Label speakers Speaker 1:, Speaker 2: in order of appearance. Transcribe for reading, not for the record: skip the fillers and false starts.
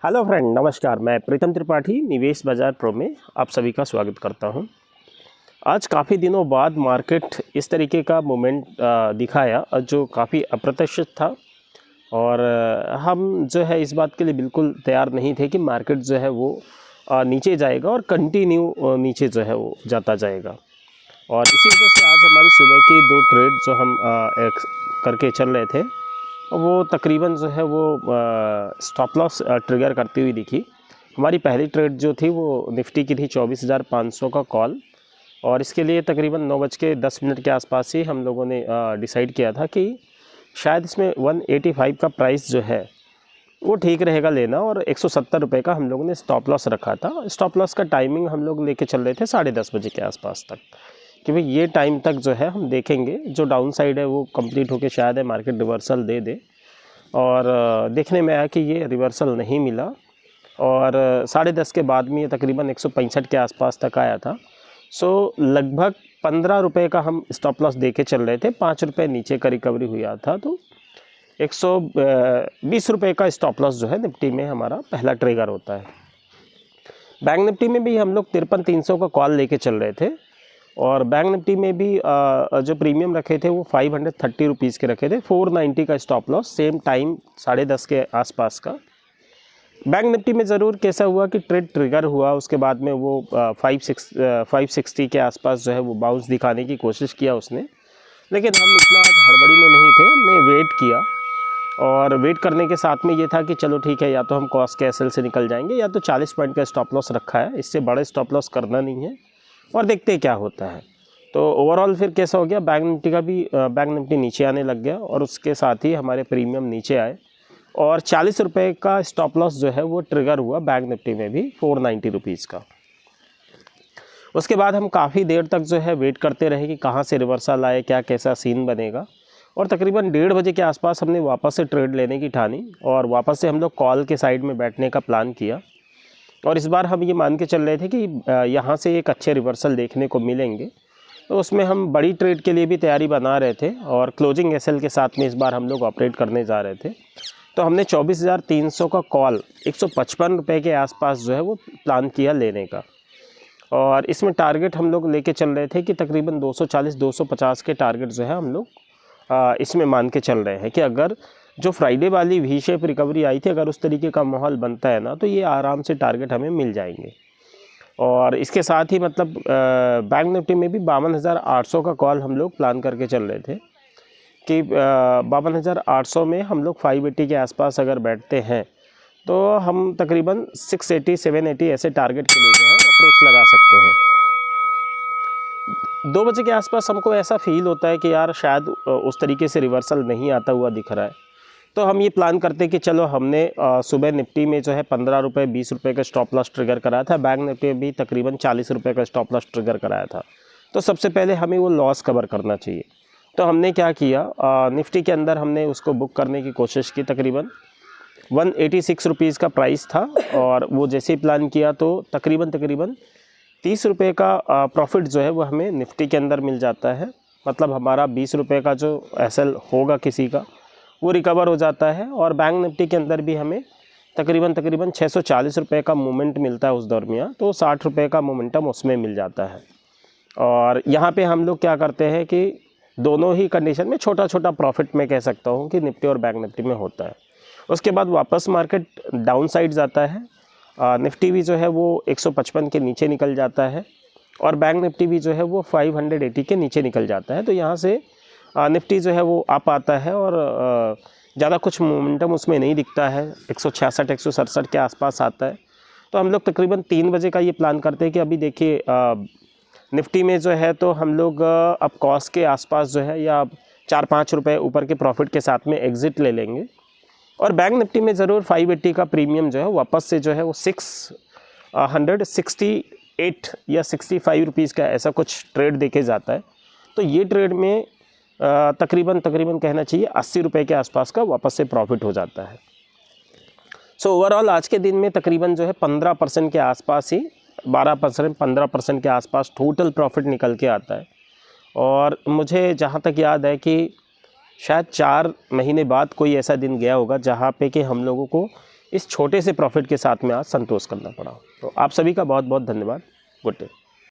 Speaker 1: Hello friend, नमस्कार। मैं प्रीतम त्रिपाठी निवेश बाज़ार प्रो में आप सभी का स्वागत करता हूं। आज काफ़ी दिनों बाद मार्केट इस तरीके का मूवमेंट दिखाया जो काफ़ी अप्रत्याशित था और हम जो है इस बात के लिए बिल्कुल तैयार नहीं थे कि मार्केट जो है वो नीचे जाएगा और कंटिन्यू नीचे जो है वो जाता जाएगा। और इसी वजह से आज हमारी सुबह की दो ट्रेड जो हम करके चल रहे थे वो तकरीबन जो है वो स्टॉप लॉस ट्रिगर करती हुई दिखी। हमारी पहली ट्रेड जो थी वो निफ्टी की थी 24,500 का कॉल, और इसके लिए तकरीबन 9:10 के आसपास ही हम लोगों ने डिसाइड किया था कि शायद इसमें 185 का प्राइस जो है वो ठीक रहेगा लेना, और 170 रुपये का हम लोगों ने स्टॉप लॉस रखा था। स्टॉप लॉस का टाइमिंग हम लोग लेके चल रहे थे 10:30 बजे के आसपास तक, कि भाई ये टाइम तक जो है हम देखेंगे जो डाउन साइड है वो कंप्लीट होके शायद है मार्केट रिवर्सल दे दे। और देखने में आया कि ये रिवर्सल नहीं मिला, और 10:30 के बाद में ये तकरीबन 165 के आसपास तक आया था। सो लगभग 15 रुपये का हम स्टॉप लॉस दे के चल रहे थे। 5 रुपये नीचे का रिकवरी हुआ था, तो 120 रुपये का स्टॉप लॉस जो है निफ्टी में हमारा पहला ट्रिगर होता है। बैंक निफ्टी में भी हम लोग 53,300 का कॉल लेके चल रहे थे, और बैंक निफ्टी में भी जो प्रीमियम रखे थे वो 530 रुपीज़ के रखे थे। 490 का स्टॉप लॉस, सेम टाइम 10:30 के आसपास का। बैंक निफ्टी में ज़रूर कैसा हुआ कि ट्रेड ट्रिगर हुआ, उसके बाद में वो 560 के आसपास जो है वो बाउंस दिखाने की कोशिश किया उसने, लेकिन हम इतना आज हड़बड़ी में नहीं थे। हमने वेट किया, और वेट करने के साथ में ये था कि चलो ठीक है, या तो हम कॉस्ट के एसएल से निकल जाएंगे या तो 40 पॉइंट का स्टॉप लॉस रखा है, इससे बड़ा स्टॉप लॉस करना नहीं है, और देखते क्या होता है। तो ओवरऑल फिर कैसा हो गया, बैंक निफ्टी का भी बैंक निफ्टी नीचे आने लग गया, और उसके साथ ही हमारे प्रीमियम नीचे आए, और 40 रुपये का स्टॉप लॉस जो है वो ट्रिगर हुआ बैंक निफ्टी में भी 490 रुपीज़ का। उसके बाद हम काफ़ी देर तक जो है वेट करते रहे कि कहाँ से रिवर्सल आए, क्या कैसा सीन बनेगा, और तकरीबन 1:30 के आसपास हमने वापस से ट्रेड लेने की ठानी, और वापस से हम लोग कॉल के साइड में बैठने का प्लान किया। और इस बार हम ये मान के चल रहे थे कि यहाँ से एक अच्छे रिवर्सल देखने को मिलेंगे, तो उसमें हम बड़ी ट्रेड के लिए भी तैयारी बना रहे थे, और क्लोजिंग एसएल के साथ में इस बार हम लोग ऑपरेट करने जा रहे थे। तो हमने 24,300 का कॉल 155 रुपये के आसपास जो है वो प्लान किया लेने का, और इसमें टारगेट हम लोग लेके चल रहे थे कि तकरीबन 240-250 के टारगेट जो है हम लोग इसमें मान के चल रहे हैं कि अगर जो फ्राइडे वाली वी शेप रिकवरी आई थी, अगर उस तरीके का माहौल बनता है ना, तो ये आराम से टारगेट हमें मिल जाएंगे। और इसके साथ ही मतलब बैंक निफ्टी में भी 52,800 का कॉल हम लोग प्लान करके चल रहे थे कि 52,800 में हम लोग 580 के आसपास अगर बैठते हैं तो हम तकरीबन 680-780 ऐसे टारगेट के लिए जो है अप्रोच लगा सकते हैं। 2 बजे के आसपास हमको ऐसा फील होता है कि यार शायद उस तरीके से रिवर्सल नहीं आता हुआ दिख रहा है, तो हम ये प्लान करते कि चलो हमने सुबह निफ्टी में जो है 15 रुपये 20 रुपये का स्टॉप लॉस ट्रिगर कराया था, बैंक निफ्टी में भी तकरीबन 40 रुपये का स्टॉप लॉस ट्रिगर कराया था, तो सबसे पहले हमें वो लॉस कवर करना चाहिए। तो हमने क्या किया, निफ्टी के अंदर हमने उसको बुक करने की कोशिश की। तकरीबन 186 रुपीज़ का प्राइस था, और वो जैसे ही प्लान किया तो तकरीबन 30 रुपये का प्रॉफिट जो है वो हमें निफ्टी के अंदर मिल जाता है। मतलब हमारा 20 रुपये का जो एसएल होगा किसी का वो रिकवर हो जाता है, और बैंक निफ्टी के अंदर भी हमें तकरीबन 640 रुपये का मूवमेंट मिलता है उस दरमियान, तो 60 रुपये का मोमेंटम उसमें मिल जाता है। और यहाँ पे हम लोग क्या करते हैं कि दोनों ही कंडीशन में छोटा छोटा प्रॉफिट मैं कह सकता हूँ कि निफ्टी और बैंक निफ्टी में होता है। उसके बाद वापस मार्केट डाउन साइड जाता है, निफ्टी भी जो है वो 155 के नीचे निकल जाता है, और बैंक निफ्टी भी जो है वो 580 के नीचे निकल जाता है। तो यहाँ से निफ्टी जो है वो अप आता है, और ज़्यादा कुछ मोमेंटम उसमें नहीं दिखता है, 166-167 के आसपास आता है। तो हम लोग तकरीबन 3 बजे का ये प्लान करते हैं कि अभी देखिए निफ्टी में जो है तो हम लोग अब कॉस्ट के आसपास जो है या 4-5 रुपये ऊपर के प्रॉफिट के साथ में एग्ज़िट ले लेंगे, और बैंक निफ्टी में ज़रूर 580 का प्रीमियम जो है वापस से जो है वो 668 या 65 रुपीज़ का ऐसा कुछ ट्रेड देखे जाता है। तो ये ट्रेड में तकरीबन कहना चाहिए 80 रुपये के आसपास का वापस से प्रॉफिट हो जाता है। सो ओवरऑल आज के दिन में तकरीबन जो है 15% के आसपास ही 12% 15% के आसपास टोटल प्रॉफिट निकल के आता है। और मुझे जहाँ तक याद है कि शायद 4 महीने बाद कोई ऐसा दिन गया होगा जहाँ पे कि हम लोगों को इस छोटे से प्रॉफिट के साथ में आज संतोष करना पड़ा। तो आप सभी का बहुत बहुत धन्यवाद। Good day.